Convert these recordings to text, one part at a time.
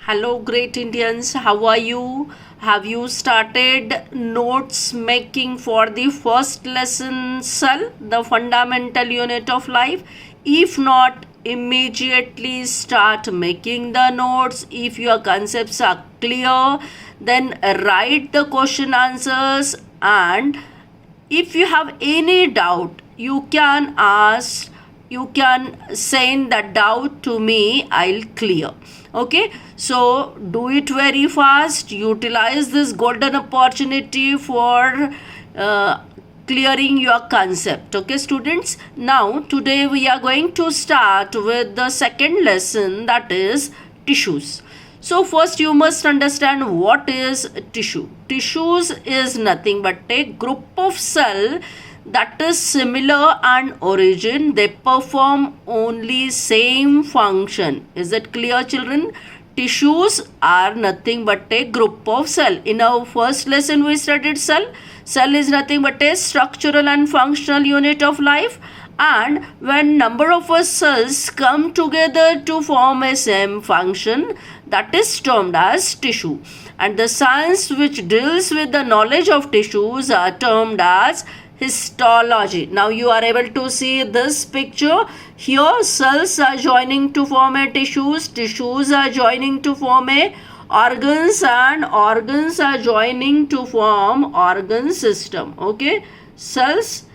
Hello, great Indians. How are you? Have you started notes making for the first lesson, cell, the fundamental unit of life? If not, immediately start making the notes. If your concepts are clear, then write the question answers, and if you have any doubt, you can ask, you can send the doubt to me. I'll clear. Okay, so do it very fast. Utilize this golden opportunity for clearing your concept. Okay, students, now today we are going to start with the second lesson, that is tissues. So first you must understand what is tissue. Tissues is nothing but a group of cell that is similar and origin. They perform only same function. Is it clear, children? Tissues are nothing but a group of cell. In our first lesson we studied cell. Cell is nothing but a structural and functional unit of life, and when number of cells come together to form a same function, that is termed as tissue. And the science which deals with the knowledge of tissues are termed as histology. Now you are able to see this picture. Here cells are joining to form a tissues, tissues are joining to form a organs, and organs are joining to form organ system. Okay, cells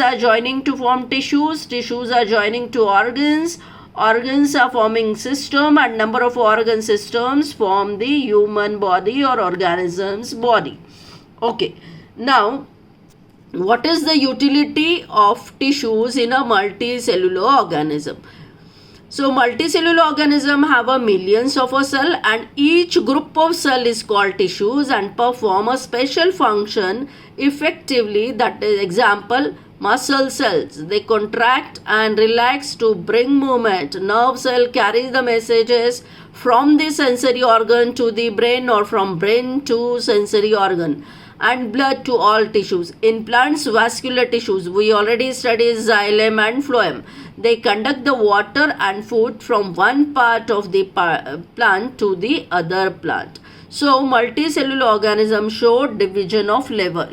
are joining to form tissues, tissues are joining to organs, organs are forming system, and number of organ systems form the human body or organism's body. Okay, now what is the utility of tissues in a multicellular organism? So multicellular organism have a millions of a cell, and each group of cell is called tissues and perform a special function effectively. That is, example, muscle cells, they contract and relax to bring movement. Nerve cell carries the messages from the sensory organ to the brain, or from brain to sensory organ, and blood to all tissues. In plants, vascular tissues, we already studied xylem and phloem. They conduct the water and food from one part of the plant to the other plant. So multicellular organisms show division of labor.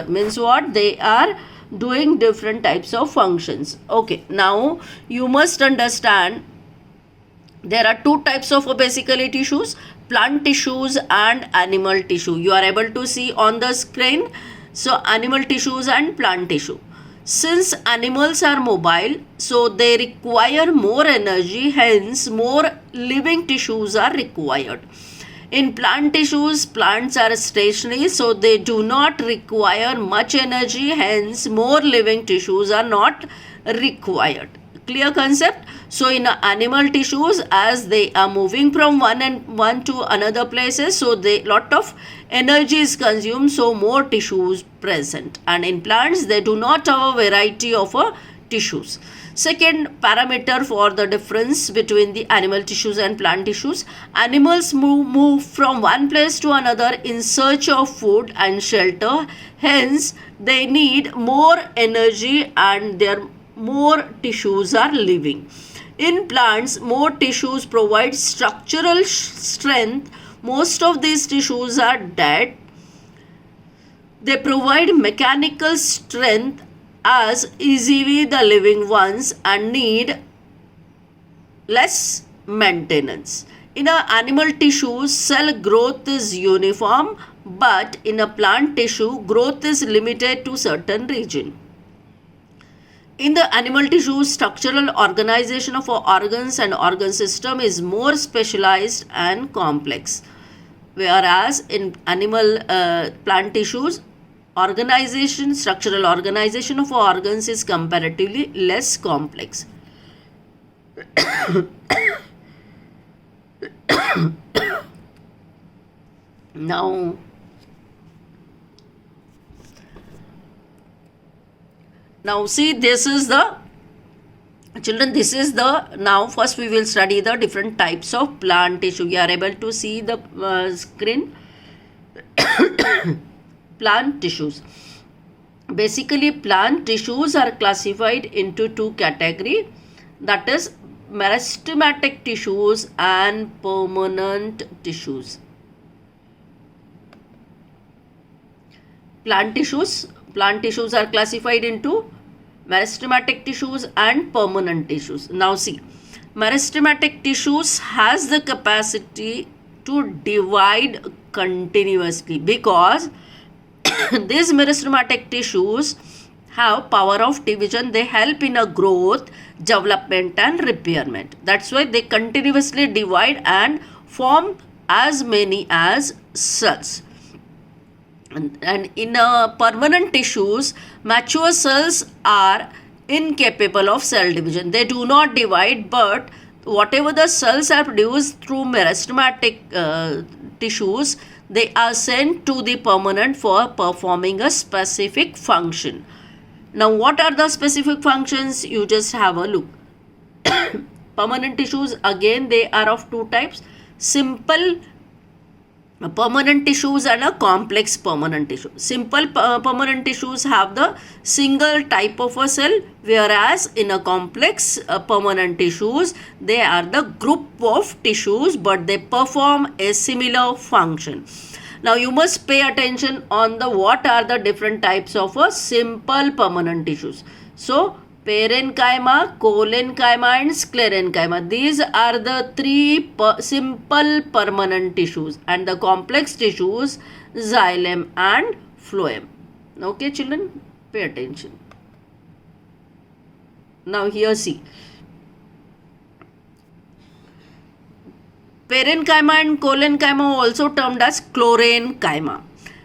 Means what? They are doing different types of functions. Okay, now you must understand there are two types of basically tissues, plant tissues and animal tissue. You are able to see on the screen. So animal tissues and plant tissue. Since animals are mobile, so they require more energy, hence more living tissues are required. In plant tissues, plants are stationary, so they do not require much energy, hence more living tissues are not required. Clear concept? So in animal tissues, as they are moving from one to another places, so they lot of energy is consumed, so more tissues present. And in plants, they do not have a variety of tissues. Second parameter for the difference between the animal tissues and plant tissues: animals move from one place to another in search of food and shelter, hence they need more energy and their more tissues are living. In plants, more tissues provide structural strength. Most of these tissues are dead. They provide mechanical strength as easily the living ones and need less maintenance. In a animal tissue, cell growth is uniform, but in a plant tissue, growth is limited to certain region. In the animal tissue, structural organization of organs and organ system is more specialized and complex, whereas in animal plant tissues, structural organization of organs is comparatively less complex. Now see, this is the children, this is the, now first we will study the different types of plant tissue. You are able to see the screen. Plant tissues. Basically, plant tissues are classified into two categories, that is meristematic tissues and permanent tissues. Plant tissues are classified into meristematic tissues and permanent tissues. Now see, meristematic tissues has the capacity to divide continuously because these meristematic tissues have power of division. They help in a growth, development and repairment. That's why they continuously divide and form as many as cells. And in permanent tissues, mature cells are incapable of cell division. They do not divide, but whatever the cells are produced through meristematic tissues, they are sent to the permanent for performing a specific function. Now, what are the specific functions? You just have a look. Permanent tissues, again, they are of two types: simple permanent tissues and a complex permanent tissue. Simple permanent tissues have the single type of a cell, whereas in a complex permanent tissues, they are the group of tissues, but they perform a similar function. Now you must pay attention on the what are the different types of a simple permanent tissues. So parenchyma, collenchyma and sclerenchyma. These are the three simple permanent tissues, and the complex tissues xylem and phloem. Okay children, pay attention. Now here see, parenchyma and collenchyma also termed as chlorenchyma.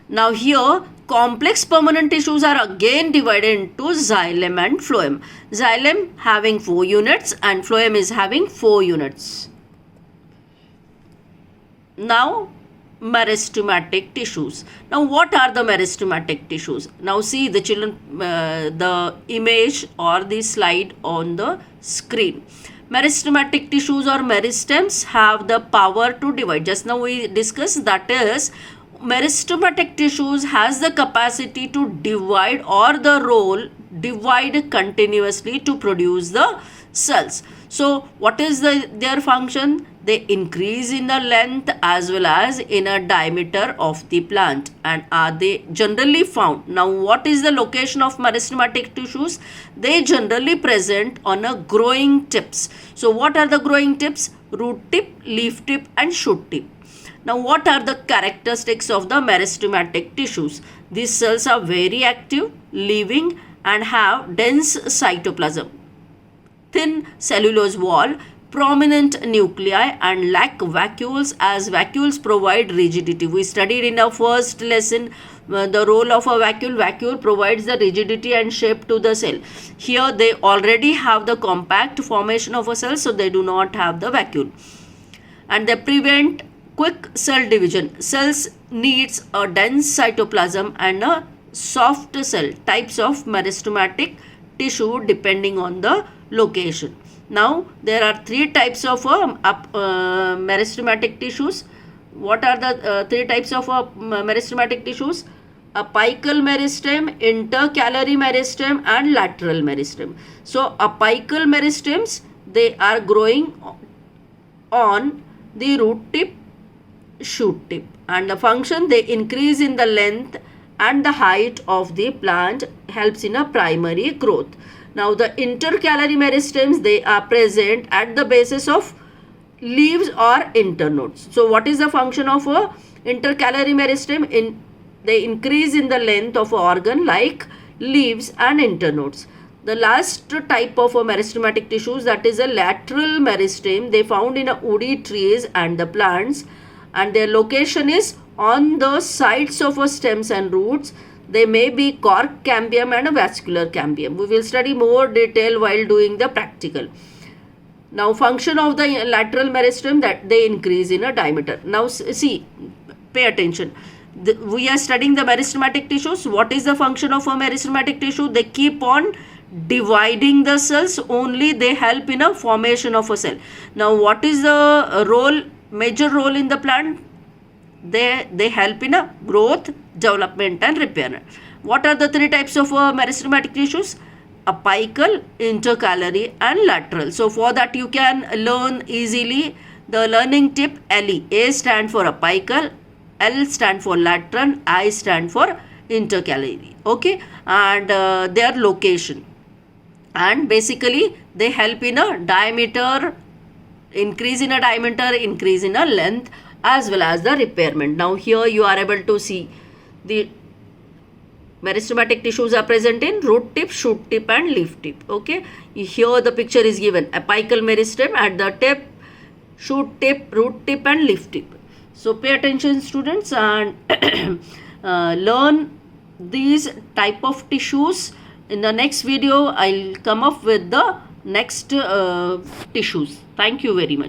Now here complex permanent tissues are again divided into xylem and phloem. Xylem having 4 units and phloem is having 4 units. Now meristematic tissues. Now what are the meristematic tissues? Now see the children, the image or the slide on the screen. Meristematic tissues or meristems have the power to divide. Just now we discussed, that is, meristematic tissues has the capacity to divide or the role divide continuously to produce the cells. So what is their function? They increase in the length as well as in a diameter of the plant, and are they generally found. Now what is the location of meristematic tissues? They generally present on a growing tips. So what are the growing tips? Root tip, leaf tip and shoot tip. Now what are the characteristics of the meristematic tissues? These cells are very active, living and have dense cytoplasm, thin cellulose wall, prominent nuclei and lack vacuoles, as vacuoles provide rigidity. We studied in our first lesson the role of a vacuole. Vacuole provides the rigidity and shape to the cell. Here they already have the compact formation of a cell, so they do not have the vacuole. And they prevent quick cell division. Cells needs a dense cytoplasm and a soft cell. Types of meristematic tissue depending on the location. Now there are 3 types of meristematic tissues. What are the 3 types of meristematic tissues? Apical meristem, intercalary meristem and lateral meristem. So apical meristems, they are growing on the root tip, shoot tip, and the function, they increase in the length and the height of the plant, helps in a primary growth. Now the intercalary meristems, they are present at the basis of leaves or internodes. So what is the function of a intercalary meristem? They increase in the length of organ like leaves and internodes. The last type of a meristematic tissues, that is a lateral meristem. They found in a woody trees and the plants, and their location is on the sides of a stems and roots. They may be cork cambium and a vascular cambium. We will study more detail while doing the practical. Now function of the lateral meristem, that they increase in a diameter. Now see, pay attention. We are studying the meristematic tissues. What is the function of a meristematic tissue? They keep on dividing the cells, only they help in a formation of a cell. Now what is the role, major role in the plant? They help in a growth, development and repair. What are the 3 types of meristematic tissues? apical, intercalary and lateral. So for that you can learn easily the learning tip LE. A stand for apical, L stand for lateral, I stand for intercalary. Okay, and their location, and basically they help in a diameter, increase in a diameter, increase in a length, as well as the repairment. Now here you are able to see the meristematic tissues are present in root tip, shoot tip and leaf tip. Okay, here the picture is given apical meristem at the tip, shoot tip, root tip and leaf tip. So pay attention students, and learn these type of tissues. In the next video I'll come up with the next tissues. Thank you very much.